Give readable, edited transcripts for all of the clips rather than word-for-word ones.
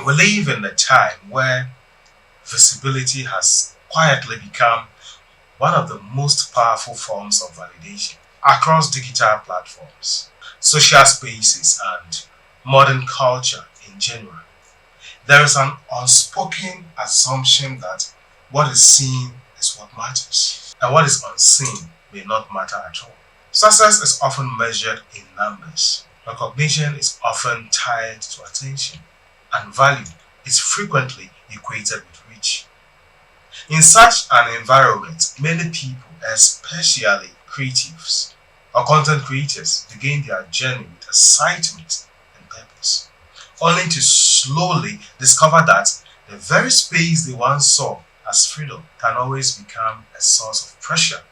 We live in a time where visibility has quietly become one of the most powerful forms of validation across digital platforms, social spaces, and modern culture in general. There is an unspoken assumption that what is seen is what matters, and what is unseen may not matter at all. Success is often measured in numbers. Recognition is often tied to attention, and value is frequently equated with reach. In such an environment, many people, especially creatives or content creators, begin their journey with excitement and purpose, only to slowly discover that the very space they once saw as freedom can always become a source of pressure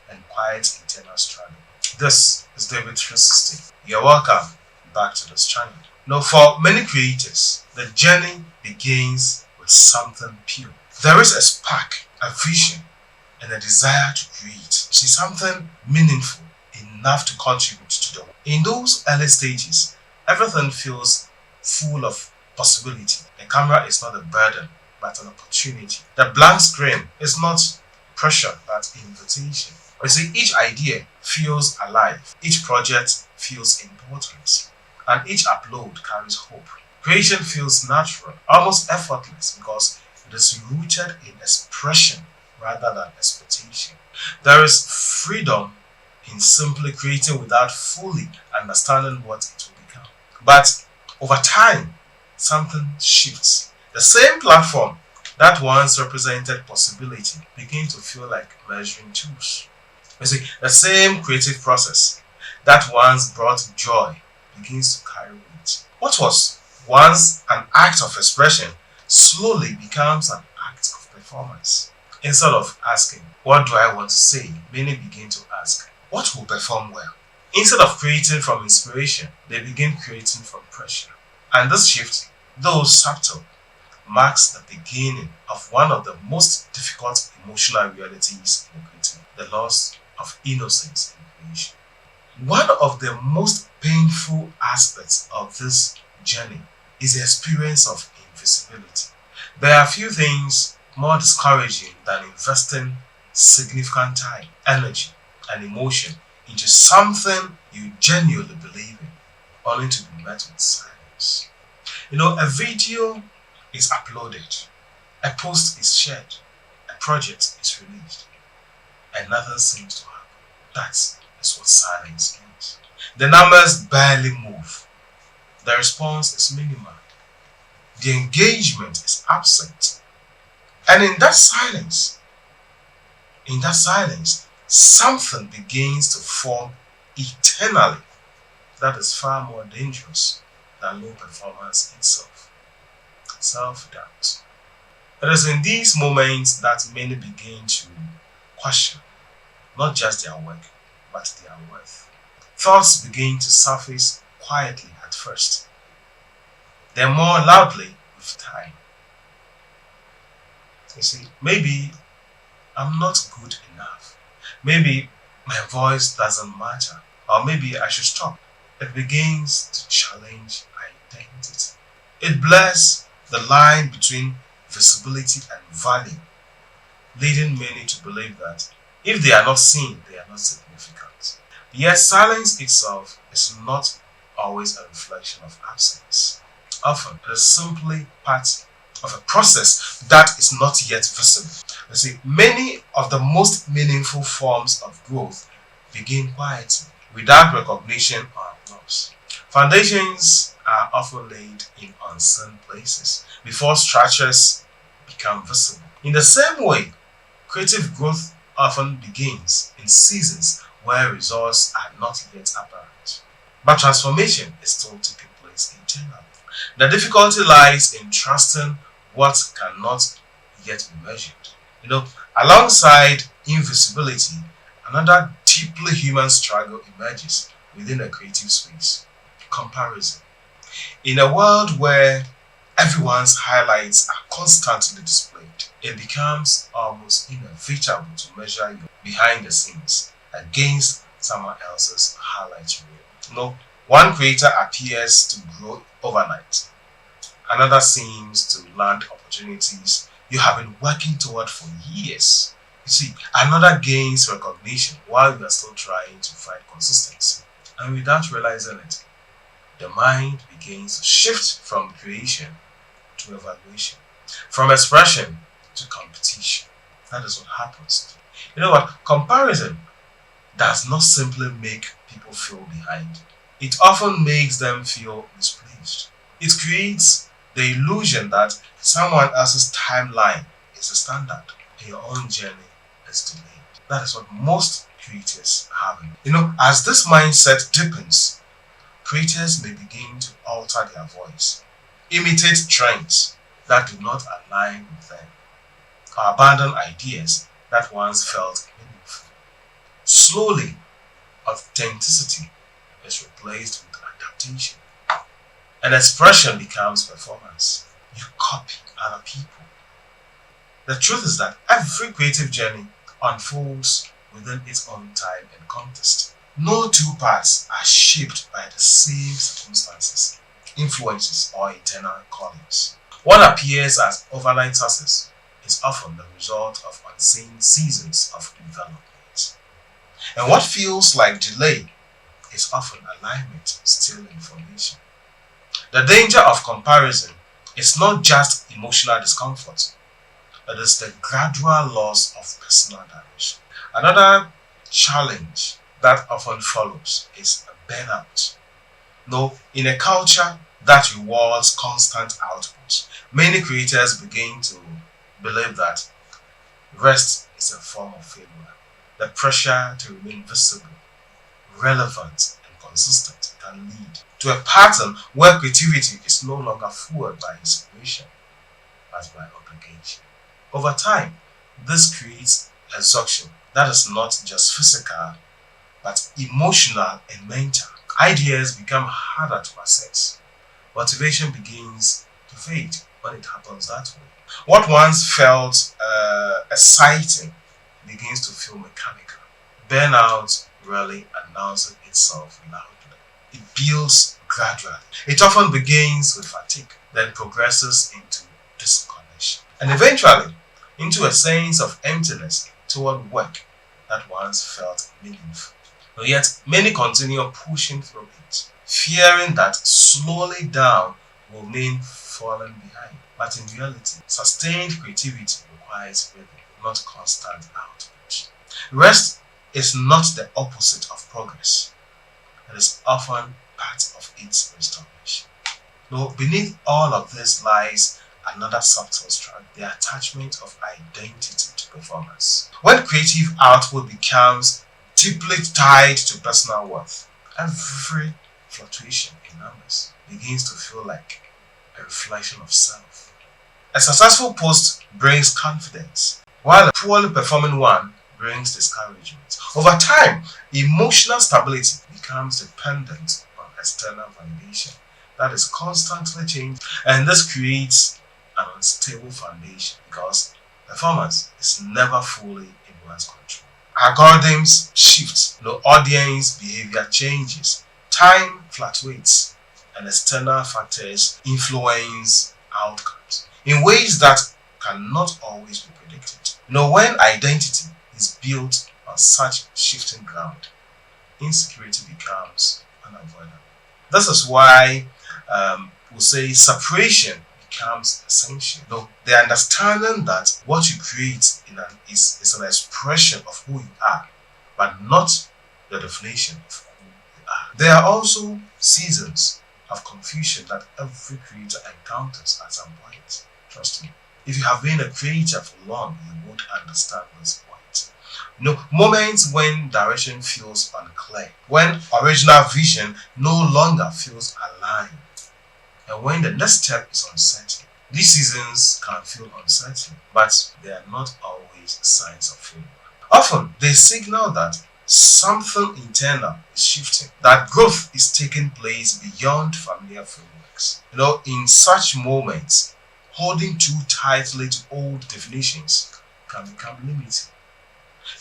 and quiet internal struggle. This is David 360. You're welcome back to this channel. Now, for many creators, the journey begins with something pure. There is a spark, a vision, and a desire to create. See something meaningful enough to contribute to the world. In those early stages, everything feels full of possibility. The camera is not a burden, but an opportunity. The blank screen is not pressure, but invitation. You see, each idea feels alive, each project feels important, and each upload carries hope. Creation feels natural, almost effortless, because it is rooted in expression rather than expectation. There is freedom in simply creating without fully understanding what it will become. But over time, something shifts. The same platform that once represented possibility begins to feel like measuring tools. You see, the same creative process that once brought joy begins to carry weight. What was once an act of expression slowly becomes an act of performance. Instead of asking, what do I want to say? Many begin to ask, what will perform well? Instead of creating from inspiration, they begin creating from pressure. And this shift, though subtle, marks the beginning of one of the most difficult emotional realities in creativity, the loss of innocence in creation. One of the most painful aspects of this journey is the experience of invisibility. There are few things more discouraging than investing significant time, energy, and emotion into something you genuinely believe in, only to be met with silence. A video is uploaded, a post is shared, a project is released, and nothing seems to happen. That is what silence is. The numbers barely move. The response is minimal. The engagement is absent. And in that silence, something begins to form eternally that is far more dangerous than low performance itself. Self-doubt. It is in these moments that many begin to question not just their work, but their worth. Thoughts begin to surface quietly at first, then more loudly with time. You see, maybe I'm not good enough. Maybe my voice doesn't matter. Or maybe I should stop. It begins to challenge identity. It blurs the line between visibility and value, leading many to believe that if they are not seen, they are not significant. Yet silence itself is not always a reflection of absence. Often, it is simply part of a process that is not yet visible. You see, many of the most meaningful forms of growth begin quietly, without recognition or applause. Foundations are often laid in unseen places before structures become visible. In the same way, creative growth often begins in seasons where results are not yet apparent, but transformation is still taking place internally. The difficulty lies in trusting what cannot yet be measured. Alongside invisibility, another deeply human struggle emerges within a creative space: comparison. In a world where everyone's highlights are constantly displayed, it becomes almost inevitable to measure your behind the scenes against someone else's highlight reel. One creator appears to grow overnight, Another seems to land opportunities you have been working toward for years. You see, another gains recognition while you are still trying to find consistency. And without realizing it, the mind begins to shift from creation to evaluation, from expression to competition. That is what happens. You know what? Comparison does not simply make people feel behind, it often makes them feel misplaced. It creates the illusion that someone else's timeline is the standard and your own journey is delayed. That is what most creators have. As this mindset deepens, creators may begin to alter their voice, imitate trends that do not align with them, or abandon ideas that once felt meaningful. Slowly, authenticity is replaced with adaptation, and expression becomes performance. You copy other people. The truth is that every creative journey unfolds within its own time and context. No two paths are shaped by the same circumstances, influences, or internal callings. What appears as overnight success is often the result of unseen seasons of development. And what feels like delay is often alignment, still in formation. The danger of comparison is not just emotional discomfort, it is the gradual loss of personal direction. Another challenge that often follows is a burnout. In a culture that rewards constant output, many creators begin to believe that rest is a form of failure. The pressure to remain visible, relevant, and consistent can lead to a pattern where creativity is no longer fueled by inspiration, but by obligation. Over time, this creates exhaustion that is not just physical, but emotional and mental. Ideas become harder to access. Motivation begins to fade when it happens that way. What once felt exciting begins to feel mechanical. Burnout rarely announces itself loudly. It builds gradually. It often begins with fatigue, then progresses into disconnection, and eventually into a sense of emptiness toward work that once felt meaningful. But yet, many continue pushing through it, fearing that slowly down will mean falling behind. But in reality, sustained creativity requires rhythm, not constant output. Rest is not the opposite of progress. It is often part of its restoration. Beneath all of this lies another subtle struggle, the attachment of identity to performance. When creative output becomes deeply tied to personal worth, every fluctuation in numbers begins to feel like a reflection of self. A successful post brings confidence, while a poorly performing one brings discouragement. Over time, emotional stability becomes dependent on external validation that is constantly changing, and this creates an unstable foundation because performance is never fully in one's control. Algorithms shift, audience behavior changes, time fluctuates, and external factors influence outcomes in ways that cannot always be predicted. When identity is built on such shifting ground, insecurity becomes unavoidable. This is why we'll say separation becomes essential. The understanding that what you create is an expression of who you are, but not the definition of who you are. There are also seasons of confusion that every creator encounters at some point. Trust me. If you have been a creator for long, you would understand this point. Moments when direction feels unclear, when original vision no longer feels aligned, and when the next step is uncertain. These seasons can feel uncertain, but they are not always signs of failure. Often, they signal that something internal is shifting, that growth is taking place beyond familiar frameworks. In such moments, holding too tightly to old definitions can become limiting.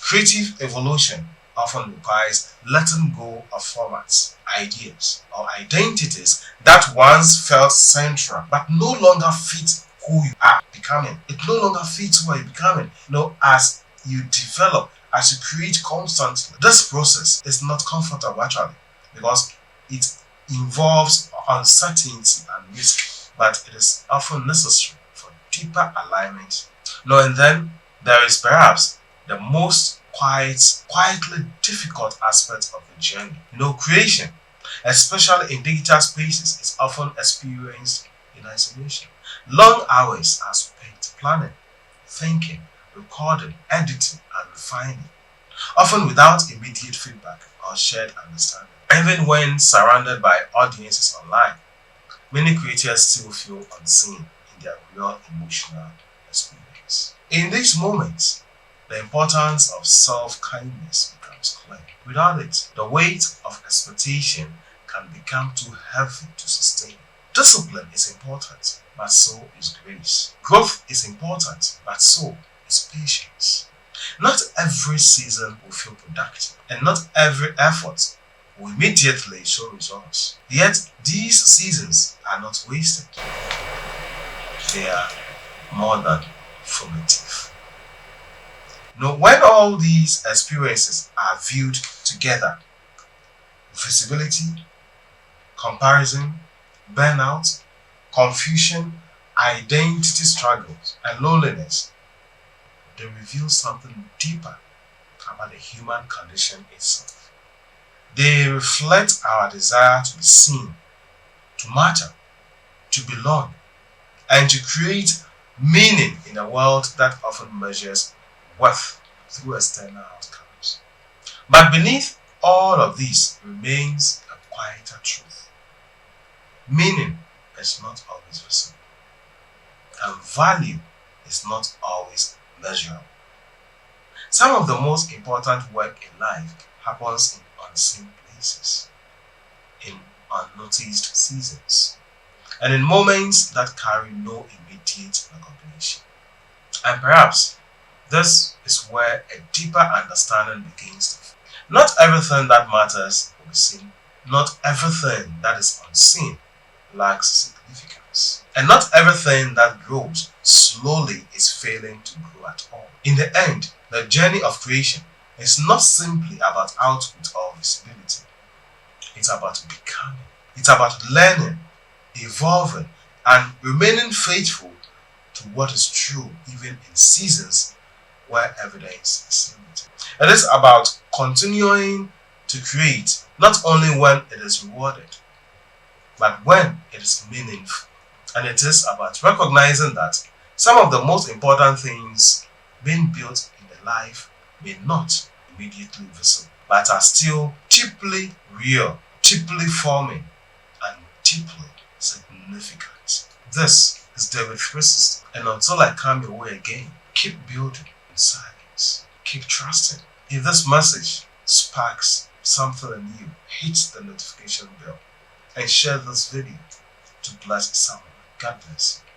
Creative evolution often requires letting go of formats, ideas, or identities that once felt central but no longer fit who you are becoming. It no longer fits who you're becoming. As you develop, as you create constantly, this process is not comfortable actually, because it involves uncertainty and risk, but it is often necessary for deeper alignment. And then there is perhaps the most quietly difficult aspect of the journey. Creation, especially in digital spaces, is often experienced in isolation. Long hours are spent planning, thinking, recording, editing, and refining, often without immediate feedback or shared understanding. Even when surrounded by audiences online, many creators still feel unseen in their real emotional experience. In these moments, the importance of self-kindness becomes clear. Without it, the weight of expectation can become too heavy to sustain. Discipline is important, but so is grace. Growth is important, but so is patience. Not every season will feel productive, and not every effort will immediately show results. Yet, these seasons are not wasted. They are more than formative. When all these experiences are viewed together, visibility, comparison, burnout, confusion, identity struggles, and loneliness, they reveal something deeper about the human condition itself. They reflect our desire to be seen, to matter, to belong, and to create meaning in a world that often measures worth through external outcomes. But beneath all of this remains a quieter truth. Meaning is not always visible, and value is not always measurable. Some of the most important work in life happens in unseen places, in unnoticed seasons, and in moments that carry no immediate recognition. And perhaps this is where a deeper understanding begins to form. Not everything that matters will be seen. Not everything that is unseen lacks significance. And not everything that grows slowly is failing to grow at all. In the end, the journey of creation is not simply about output or visibility. It's about becoming. It's about learning, evolving, and remaining faithful to what is true even in seasons where evidence is limited. It is about continuing to create not only when it is rewarded, but when it is meaningful. And it is about recognizing that some of the most important things being built in the life may not immediately visible, but are still deeply real, deeply forming, and deeply significant. This is David Christensen, and until I come your way again, keep building in silence. Keep trusting. If this message sparks something in you, hit the notification bell and share this video to bless someone. God bless you.